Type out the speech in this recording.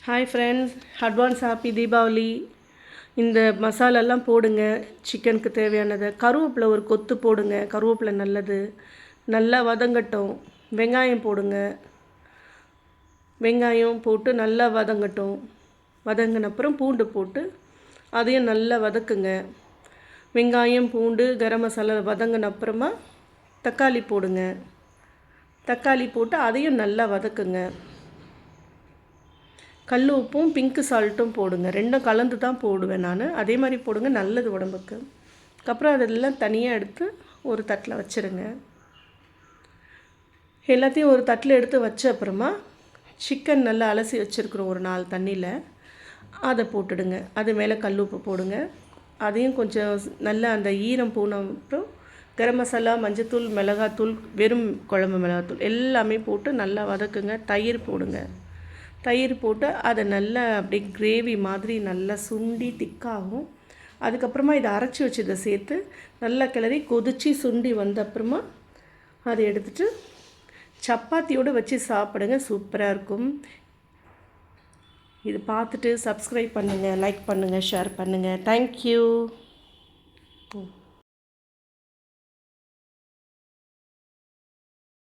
Hi friends, advance happy Deepavali. இந்த மசாலாலாம் போடுங்க, சிக்கனுக்கு தேவையானதை. கருவேப்பிலை ஒரு கொத்து போடுங்க, கருவேப்பிலை நல்லது. நல்லா வதங்கட்டும். வெங்காயம் போடுங்க, வெங்காயம் போட்டு நல்லா வதங்கட்டும். வதங்கினப்புறம் பூண்டு போட்டு அதையும் நல்லா வதக்குங்க. வெங்காயம் பூண்டு கரம் மசாலா வதங்கின அப்புறமா தக்காளி போடுங்க. தக்காளி போட்டு அதையும் நல்லா வதக்குங்க. கல் உப்பும் பிங்க்கு சால்ட்டும் போடுங்க. ரெண்டும் கலந்து தான் போடுவேன் நான். அதே மாதிரி போடுங்க, நல்லது உடம்புக்கு. அப்புறம் அதெல்லாம் தனியாக எடுத்து ஒரு தட்டில் வச்சுருங்க. எல்லாத்தையும் ஒரு தட்டில் எடுத்து வச்ச அப்புறமா சிக்கன் நல்லா அலசி வச்சுருக்குறோம் ஒரு 4 தண்ணியில், அதை போட்டுடுங்க. அது மேலே கல் உப்பு போடுங்க. அதையும் கொஞ்சம் நல்லா அந்த ஈரம் போன அப்புறம் கரம் மசாலா, மஞ்சத்தூள், மிளகாத்தூள், வெறும் குழம்பு மிளகாத்தூள் எல்லாமே போட்டு நல்லா வதக்குங்க. தயிர் போடுங்க. தயிர் போட்டு அதை நல்லா அப்படியே கிரேவி மாதிரி நல்லா சுண்டி திக்காகும். அதுக்கப்புறமா இதை அரைச்சி வச்சதை சேர்த்து நல்லா கிளறி கொதித்து சுண்டி வந்த அப்புறமா அதை எடுத்துகிட்டு சப்பாத்தியோடு வச்சு சாப்பிடுங்க. சூப்பராக இருக்கும். இது பார்த்துட்டு சப்ஸ்கிரைப் பண்ணுங்கள், லைக் பண்ணுங்கள், ஷேர் பண்ணுங்கள். தேங்க்யூ.